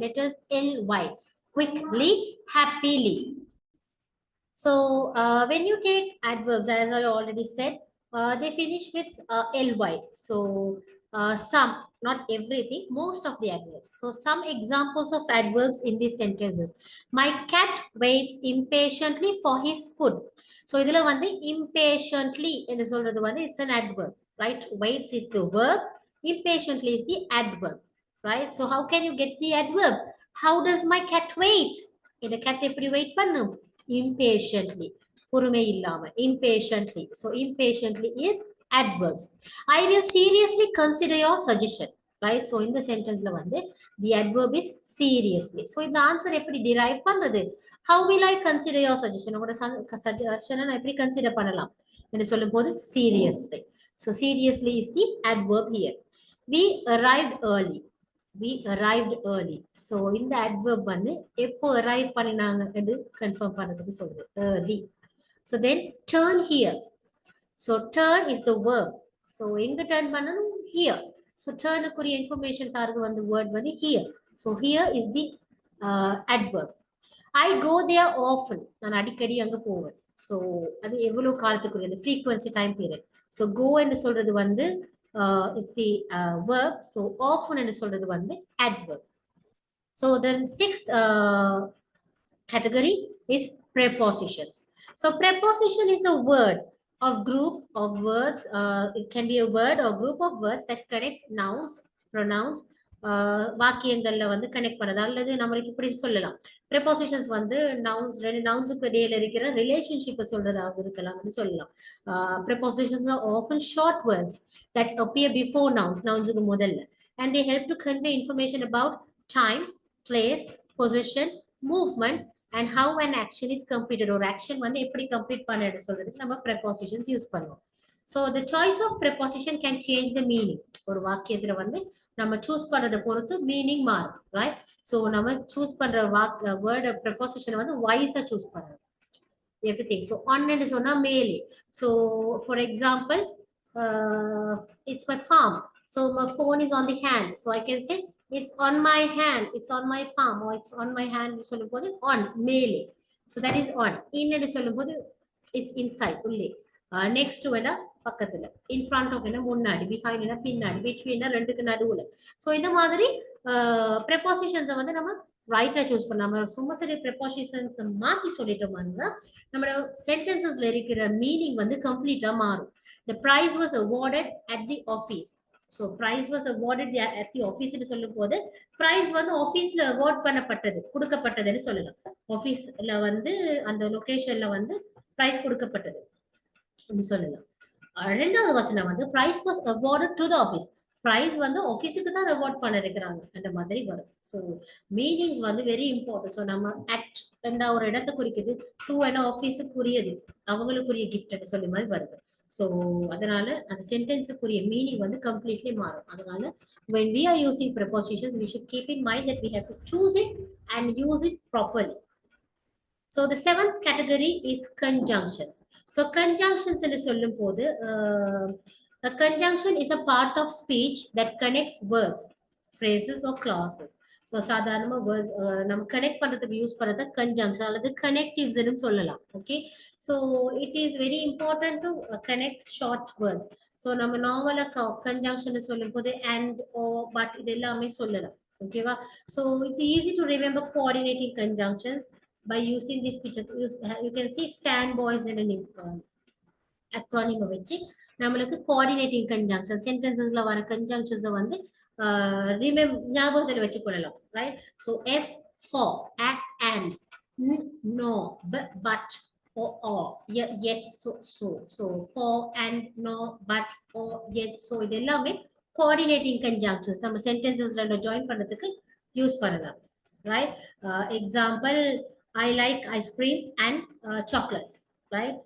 letters ly, quickly, happily. So when you take adverbs, as I already said, they finish with ly. So some, not everything, most of the adverbs. So some examples of adverbs in these sentences. My cat waits impatiently for his food. So இதுல வந்து impatiently என்று சொல்றது வந்து it's an adverb, right? Waits is the verb, impatiently is the adverb, right? So how can you get the adverb? How does my cat wait? இந்த cat எப்படி wait பண்ணும்? Impatiently, பொறுமை இல்லாம, impatiently. So impatiently is adverbs. I will seriously consider your suggestion, right? So in the sentence la வந்து the adverb is seriously. So இந்த answer எப்படி derive பண்றது? How will I consider your suggestion? உங்களோட suggestion நான் எப்படி consider பண்ணலாம் என்று சொல்லும் போது seriously. So seriously is the adverb here. We arrived early. we arrived early. So இந்த adverb வந்து எப்போ arrive பண்ணினாங்க என்று confirm பண்ணதுக்கு சொல்லுது early. So then turn here. So turn is the verb. So எங்க turn பண்ணனும்? Here. So turn க்குரிய information தாரது வந்து word வந்து here. So here is the adverb. I go there often. நான் அடிக்கடி அங்க போவேன். So அது எவ்வளவு காலத்துக்குரியது? Frequency time period. So go என்று சொல்றது வந்து it's the verb. So often என்று சொல்றது வந்து adverb. So the sixth category is prepositions. So preposition is a word of group of words. It can be a word or group of words that connects nouns, pronouns, வாக்கியங்கள்ல வந்து connect பண்ணது அல்லது நம்மளுக்கு இப்படி சொல்லலாம். ப்ரெபோசிஷன்ஸ் வந்து நவுன்ஸ் ரெண்டு நவுன்ஸுக்கு இடையில இருக்கிற ரிலேஷன்ஷிப்பை சொல்றதாக இருக்கலாம்னு சொல்லலாம். Prepositions are often short words that appear before nouns, நவுன்ஸுக்கு முதல்ல, and they help to convey information about time, place, position, movement, and how an action is completed. ஒரு ஆக்ஷன் வந்து எப்படி கம்ப்ளீட் பண்ணது சொல்றதுக்கு நம்ம ப்ரெபோசிஷன்ஸ் யூஸ் பண்ணுவோம். So the choice of preposition can change the meaning. ஒரு வாக்கியத்துல வந்து நம்ம சூஸ் பண்றதை பொறுத்து மீனிங் மாறும், ரைட்? ஸோ நம்ம சூஸ் பண்ற வேர்டு ப்ரெபோசிஷன் வந்து வைஸா சூஸ் பண்றோம். எவ்ரிதிங். ஸோ ஆன் சொன்னா மேலே. So for example, it's my palm. So my phone is on the hand. So I can say it's on my hand, it's on my palm, or it's on my hand சொல்லும் போது on மேலே. So that is on. in சொல்லும் போது it's inside உள்ளே. Next வேணா பக்கத்துல, in front of என்ன முன்னாடி, பிஹைண்ட் என்ன பின்னாடி, பிட்வீன் ரெண்டுக்கு நடுவுல. ஸோ இந்த மாதிரி ப்ரெபோசிஷன்ஸை வந்து நம்ம ரைட்டா சூஸ் பண்ணாம சும்மா சரி ப்ரெபோசிஷன்ஸ் மாத்தி சொல்லிட்டோம்னா நம்மளோட சென்டென்சஸ்ல இருக்கிற மீனிங் வந்து கம்ப்ளீட்டா மாறும். The prize was awarded at the office. So prize was awarded at the office ன்னு சொல்லும் போது பிரைஸ் வந்து ஆபீஸ்ல அவார்ட் பண்ணப்பட்டது, கொடுக்கப்பட்டதுன்னு சொல்லலாம். ஆபீஸ்ல வந்து அந்த லொகேஷன்ல வந்து பிரைஸ் கொடுக்கப்பட்டது சொல்லலாம். ரெண்டாவது வசனம் வந்து prize was awarded to the office. Prize வந்து ஆபீஸுக்கு தான் அவார்ட் பண்ண இருக்கிறாங்க அந்த மாதிரி வரும். ஸோ மீனிங்ஸ் வந்து வெரி இம்பார்ட்டன்ட். ஸோ நம்ம அட் என்ற ஒரு இடத்தை குறிக்குது, டு என்ன ஆபீஸுக்குரியது, அவங்களுக்குரிய கிஃப்ட் சொல்லி மாதிரி வருது. ஸோ அதனால அந்த சென்டென்ஸுக்குரிய மீனிங் வந்து கம்ப்ளீட்லி மாறும். அதனால when we are using prepositions, we should keep in mind that we have to choose it and use it properly. So the seventh category is conjunctions. So conjunctions என்று சொல்லும் போது a conjunction is a part of speech that connects words, phrases or clauses. So சாதாரணமா words நம்ம connect பண்றதுக்கு use பண்றது conjunction அல்லது connectives ன்னு சொல்லலாம். Okay, so it is very important to connect short words. So நம்ம நார்மலா conjunction சொல்லும் போது and or but இது எல்லாமே சொல்லலாம். ஓகேவா? So it's easy to remember coordinating conjunctions by using this picture. You can see fanboys in an acronym வச்சு நம்மளுக்கு coordinating conjunctions, sentencesல வர conjunctions வந்து ஞாபகத்துல வச்சு கொள்ளலாம், right? So f for, at, and, no, but, or, yet, so for, and, no, but, or, yet, so இது எல்லாமே coordinating conjunctions நம்ம sentencesல join பண்றதுக்கு யூஸ் பண்ணலாம், right? Example, I like ice cream and chocolates, right?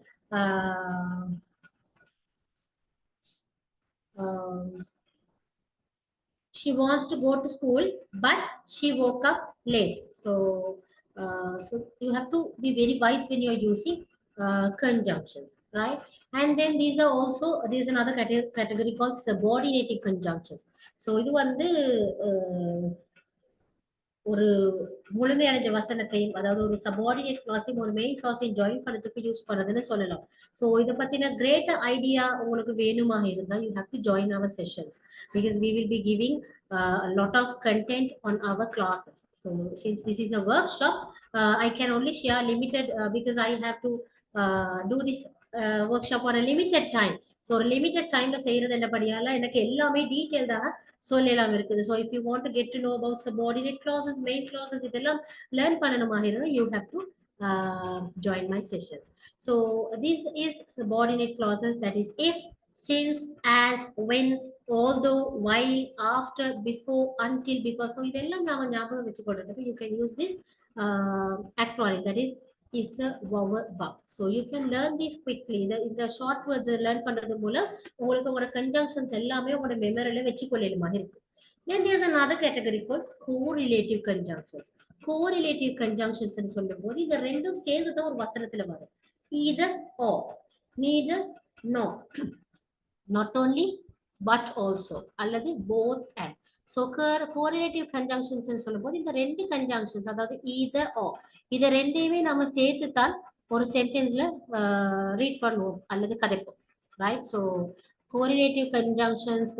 She wants to go to school, but she woke up late. So you have to be very wise when you're using conjunctions, right? And then there's another category called subordinating conjunctions. So இது வந்து ஒரு முழுமையடைஞ்ச வசனத்தையும், அதாவது ஒரு subordinate கிளாஸையும் ஒரு main கிளாஸையும் join பண்ணதுக்கு use பண்ணதுன்னு சொல்லலாம். ஸோ இதை பத்தின கிரேட் ஐடியா உங்களுக்கு வேணுமாக இருந்தால் you have to join our sessions because we will be giving a lot of content on our classes. So since this is a workshop, I can only share limited because I have to do this workshop on a limited time. So ஒரு limited timeல செய்யறது என்னபடியால எனக்கு எல்லாமே டீடைல்டாக சொல்லலாம் இருக்குது. So if you want to get to know about subordinate clauses, main clauses, இதெல்லாம் learn பண்ணணுமாக இருந்தா you have to join my sessions. So this is subordinate clauses, that is if, since, as, when, although, while, after, before, until, because. So இதெல்லாம் நாம ஞாபகம் வச்சுக்கிறதுக்கு you can use this acronym, that is a vowel verb. So you can learn these quickly. இந்த short words learn பண்றது மூலம் உங்களுக்கு உங்களோட conjunctions எல்லாமே உங்களோட மெமரியில வச்சுக்கொள்ளலுமா இருக்கு. Then there's another category called correlative conjunctions. Correlative conjunctions ன்னு சொல்லும்போது இந்த ரெண்டும் சேர்ந்து தான் ஒரு வசனத்துல வரும். Either or, neither nor, not only but also அல்லது both and. So correlative conjunctions ன்னு சொல்லும்போது இந்த ரெண்டு conjunctions அதாவது either or இத ரெண்டையுமே நம்ம சேர்த்து தான் ஒரு சென்டென்ஸ்ல ரீட் பண்ணுவோம் அல்லது கதைப்போம். Right? So correlative conjunctions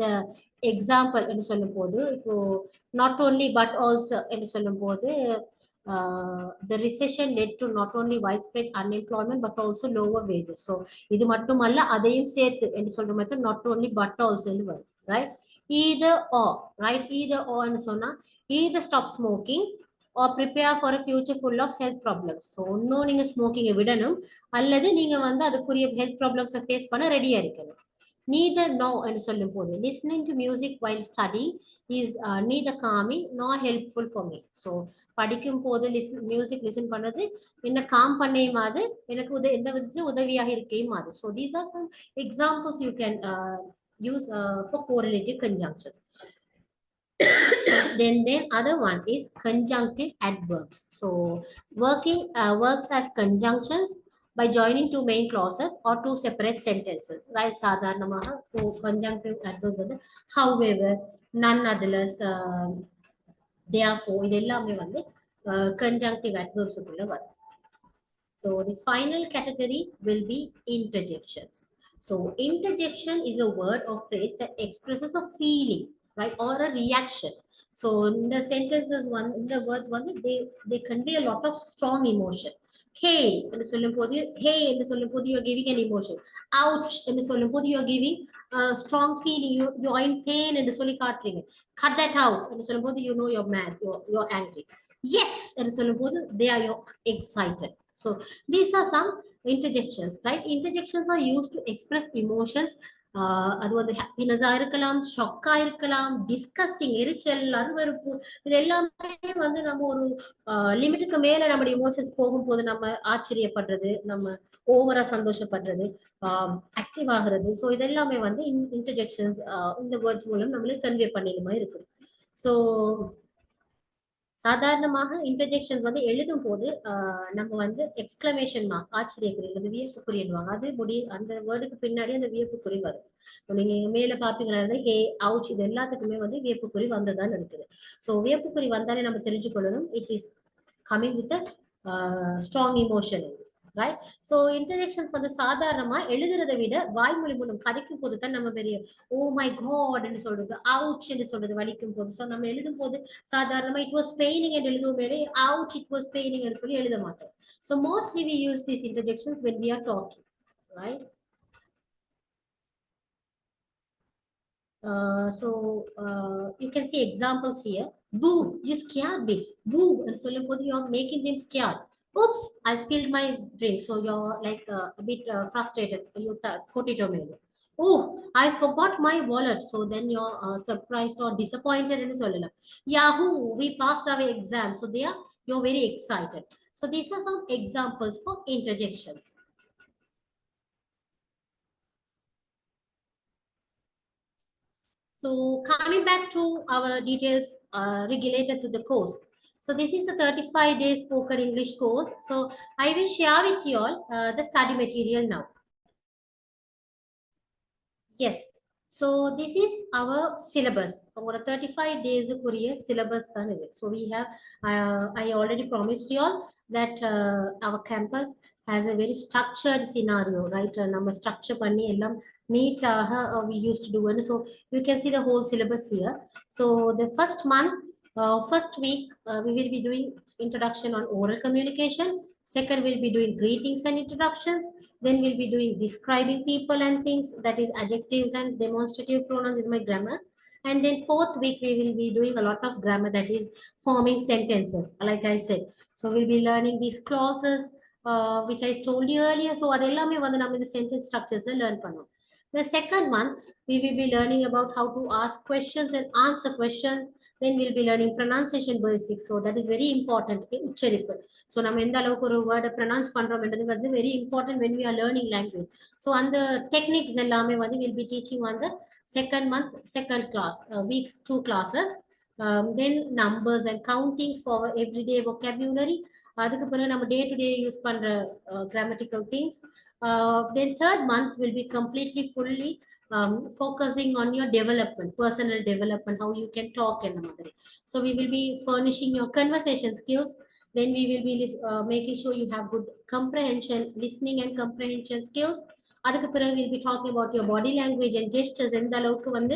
example என்று சொல்லும் போது இப்போ நாட் ஓன்லி பட் ஆல்சோ என்று சொல்லும் போது the recession led to not only widespread unemployment but also lower wages. So இது மட்டுமல்ல அதையும் சேர்த்து என்று சொல்ற மாதிரி not only but also வரும். Right? Either or, right? Either or ன்னு சொன்னா either stop smoking or prepare for a future full of health problems. So இன்னும் நீங்க ஸ்மோக்கிங்கை விடணும் அல்லது நீங்க வந்து அதுக்குரிய ஹெல்த் ப்ராப்ளம்ஸை ஃபேஸ் பண்ண ரெடியா இருக்கணும். Neither nor என்று சொல்லும் போது listening to music while studying is neither calming nor helpful for me. So படிக்கும் போது மியூசிக் லிசன் பண்ணது என்ன காம் பண்ணையும் அது எனக்கு எந்த விதத்திலும் உதவியாக இருக்கையும் அது. So these are some examples you can use for correlative conjunctions. Then the other one is conjunctive adverbs. So works as conjunctions by joining two main clauses or two separate sentences. Right? சாதாரணமாக conjunctive adverb வந்து however, nonetheless, therefore இது எல்லாமே வந்து conjunctive adverbs குள்ள வரும். So the final category will be interjections. So interjection is a word or phrase that expresses a feeling, right, or a reaction. So in the sentences one, in the words one, they convey a lot of strong emotion. Hey என்று சொல்லும்போது hey என்று சொல்லும்போது you are giving an emotion. Ouch என்று சொல்லும்போது you are giving a strong feeling. You are in pain என்று சொல்லி காட்டுறீங்க. Cut that out என்று சொல்லும்போது you know you're mad, you're angry. Yes என்று சொல்லும்போது they are excited. So these are some interjections, right? Interjections are used to express emotions. அது வந்து ஹாப்பினஸா இருக்கலாம், ஷாக்கா இருக்கலாம், டிஸ்கஸ்டிங், எரிச்சல், அருவருப்பு, இது எல்லாமே வந்து நம்ம ஒரு லிமிட்டுக்கு மேல நம்முடைய இமோஷன்ஸ் போகும்போது நம்ம ஆச்சரியப்படுறது, நம்ம ஓவரா சந்தோஷப்படுறது, ஆக்டிவ் ஆகுறது. ஸோ இதெல்லாமே வந்து இன்டர்ஜெக்ஷன்ஸ் இந்த வேர்ட்ஸ் மூலம் நம்மளுக்கு கன்வே பண்ணிடுமா இருக்கு. ஸோ சாதாரணமாக இன்டர்ஜெக்ஷன்ஸ் வந்து எழுதும் போது நம்ம வந்து எக்ஸ்கிளமேஷன் மார்க், ஆச்சரியக்குறி அல்லது வியப்புக்குறின்வாங்க. அது அந்த வேர்டுக்கு பின்னாடி அந்த வியப்புக்குறி வரும். நீங்க மேல பாப்பீங்கன்னா ஹே, அவுச், இது எல்லாத்துக்குமே வந்து வியப்புக்குறி வந்துதான் இருக்குது. ஸோ வியப்புக்குறி வந்தாலே நம்ம தெரிஞ்சுக்கொள்ளணும் it is coming with strong emotion. Right? So interjections வந்து சாதாரணமா எழுதுறதை விட வாய்மொழி மூலம் கதைக்கும் போது தான் நம்ம பெரிய ஓ மை காட் என்று சொல்றது, அவுச் என்று சொல்றது வலிக்கும் போது. ஸோ நம்ம எழுதும் போது சாதாரணமா இட் வாஸ் பெயினிங் என்று எழுதும் மேலே அவுச் இட் வாஸ் பெயினிங் என்று சொல்லி எழுத மாட்டோம். So mostly we use these interjections when we are talking, right? You can see examples here. Boo, you scared me. Boo, and so you are making them scared. Oops, I spilled my drink. So you're like a bit frustrated. You put it away. Oh, I forgot my wallet. So then you're surprised or disappointed. And Yahoo, we passed our exam. So you're very excited. So these are some examples for interjections. So coming back to our details related to the course. So this is a 35 days spoken English course. So I will share with you all the study material now. Yes. So this is our syllabus. Our 35 days syllabus. So we have, I already promised you all that our campus has a very structured scenario, right? Number structure panni ellam neat we used to do. And so you can see the whole syllabus here. So the first month, first week, we will be doing introduction on oral communication. Second, we'll be doing greetings and introductions. Then we'll be doing describing people and things, that is adjectives and demonstrative pronouns in my grammar. And then fourth week, we will be doing a lot of grammar, that is forming sentences, like I said. So we'll be learning these clauses, which I told you earlier. So adellame vandu nam indha sentence structures la learn pannom. The second month, we will be learning about how to ask questions and answer questions. then we'll be learning pronunciation basics. So that is very important. உச்சரிப்பு. So நம்ம எந்த அளவுக்கு ஒரு வேர்டை pronounce பண்றோம்ன்றது வந்து very important when we are learning language. So அந்த techniques எல்லாமே வந்து we'll be teaching on the second month, second class, weeks 2 classes. Then numbers and countings for everyday vocabulary. அதுக்கு பிறகு நம்ம டே டு டே யூஸ் பண்ற grammatical things. Then third month will be completely fully focusing on your development, personal development, how you can talk and another. So we will be furnishing your conversation skills. Then we will be making sure you have good comprehension, listening and comprehension skills. அதுக்கு பிறகு we'll be talking about your body language and gestures. எந்த அளவுக்கு வந்து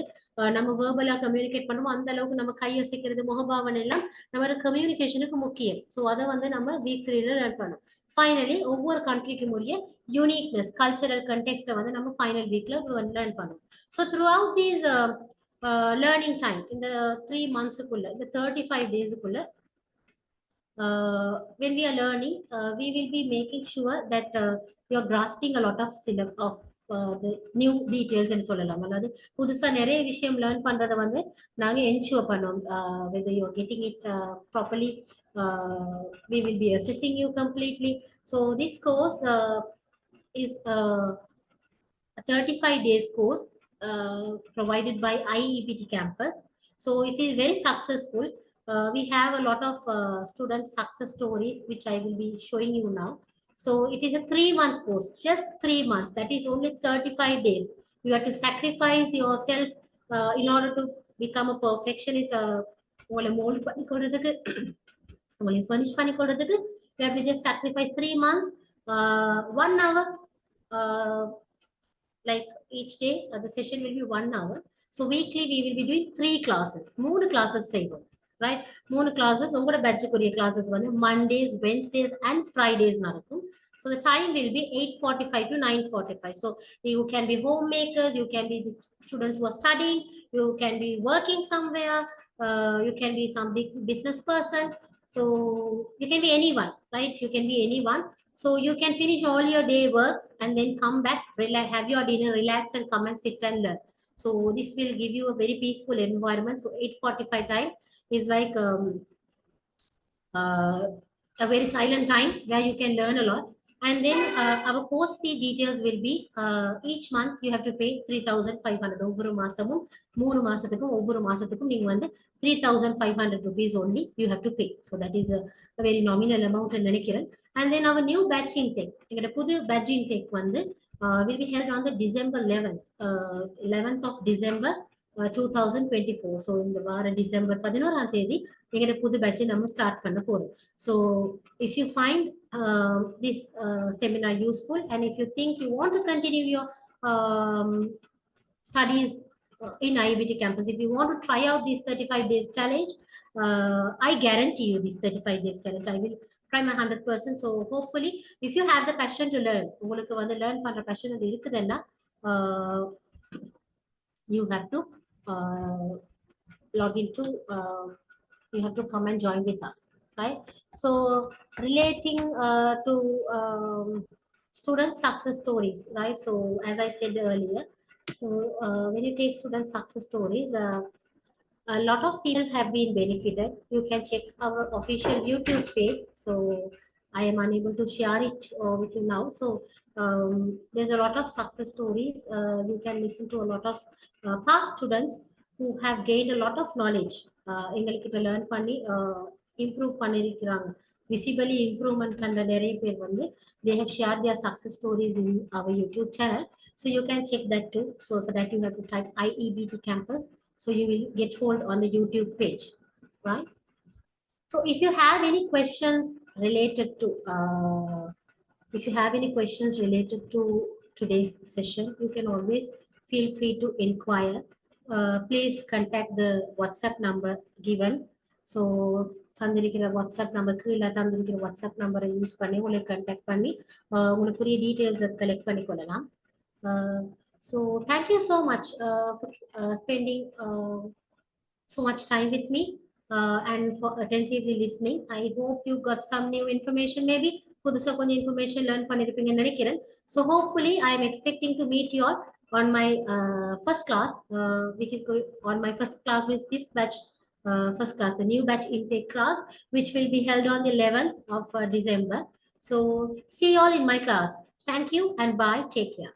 நம்ம வேர்பலா communicate பண்ணுவோம் அந்த அளவுக்கு நம்ம கையசைக்கிறது முகபாவனை எல்லாம் நம்மளோட கம்யூனிகேஷனுக்கு முக்கியம். ஸோ அதை வந்து நம்ம வீக் 3ல லேர்ன் பண்ணணும். ஃபைனலி ஒவ்வொரு கண்ட்ரிக்கும் உரிய யூனிக்னஸ் கல்ச்சரல் கண்டெக்ஸ்ட்டை வந்து நம்ம ஃபைனல் வீக்ல லேர்ன் பண்ணணும். So through out these learning time இந்த 3 monthsக்குள்ள இந்த 35 daysக்குள்ள when we are learning, we will be making sure that you are grasping a lot of the new details and சொல்லலாம். அதாவது புதுசா நிறைய விஷயம் லேர்ன் பண்றதை வந்து நாங்க என்ஷூர் பண்ணோம். whether you are getting it properly, we will be assessing you completely. So this course is a 35 days course provided by IEBT campus. So it is very successful. We have a lot of student success stories which I will be showing you now. So it is a 3-month course, just 3 months. That is only 35 days. You have to sacrifice yourself in order to become a perfectionist. உங்களை mould பண்ணி கொடுறதுக்கு உங்களை furnish பண்ணி கொடுறதுக்கு you have to just sacrifice 3 months, 1 hour, like each day the session will be 1 hour. So weekly we will be doing 3 classes, 3 classes செய்வோம், right? 3 classes உங்களோட பேட்சுக்குரிய classes வந்து Mondays, Wednesdays and Fridays நடக்கும். So the time will be 8:45 to 9:45. So you can be homemakers, you can be the students who are studying, you can be working somewhere, you can be some big business person. So you can be anyone, right? You can be anyone. So you can finish all your day works and then come back, relax, have your dinner, relax and come and sit and learn. So this will give you a very peaceful environment. So 8:45 time is like a very silent time where you can learn a lot. And then our course fee details will be each month you have to pay 3,500. ஒவ்வொரு மாசமும் 3 மாசத்துக்கும் ஒவ்வொரு மாசத்துக்கும் நீங்க வந்து 3,500 rupees only you have to pay. So that is a very nominal amount ன்னு நினைக்கிறேன். And then our new batch intake, எங்கட புது batch intake வந்து will be held on the December 11th of December 2024. So இந்த வார December 11ஆம் தேதி எங்கட புது batch நம்ம ஸ்டார்ட் பண்ண போறோம். So if you find this seminar useful and if you think you want to continue your studies in IEBT campus, if you want to try out this 35 days challenge, I guarantee you this 35 days challenge I will try my 100%. So hopefully if you have the passion to learn, உங்களுக்கு வந்து learn பண்ற passion அது இருக்குதுன்னா you have to log into you have to come and join with us, right? So relating to student success stories, right? So as I said earlier, so when you take student success stories, a lot of people have been benefited. You can check our official YouTube page. So I am unable to share it with you now. So there's a lot of success stories. You can listen to a lot of past students who have gained a lot of knowledge. எங்கள்கிட்ட learn பண்ணி improve பண்ணியிருக்கிறாங்க. Visibly improvement கண்ட நிறைய பேர் வந்து they have shared their success stories in our YouTube channel. So you can check that too. So for that you have to type IEBT campus. So you will get hold on the YouTube page, right? So if you have any questions related to today's session, you can always feel free to inquire. Please contact the WhatsApp number given. So தந்திருக்கிற WhatsApp நம்பருக்கு இல்லை தந்திருக்கிற WhatsApp நம்பரை use பண்ணி உங்களுக்கு contact பண்ணி உங்களுக்குரிய டீட்டெயில்ஸை collect பண்ணிக்கொள்ளலாம். So thank you so much for spending so much time with me and for attentively listening. I hope you got some new information, maybe புதுசா கொஞ்சம் information learn பண்ணிருப்பீங்கன்னு நினைக்கிறேன். So hopefully I am expecting to meet you all on my first class, which is going on my first class with this batch first class, the new batch intake class, which will be held on the 11th of December. So see you all in my class. Thank you and bye. Take care.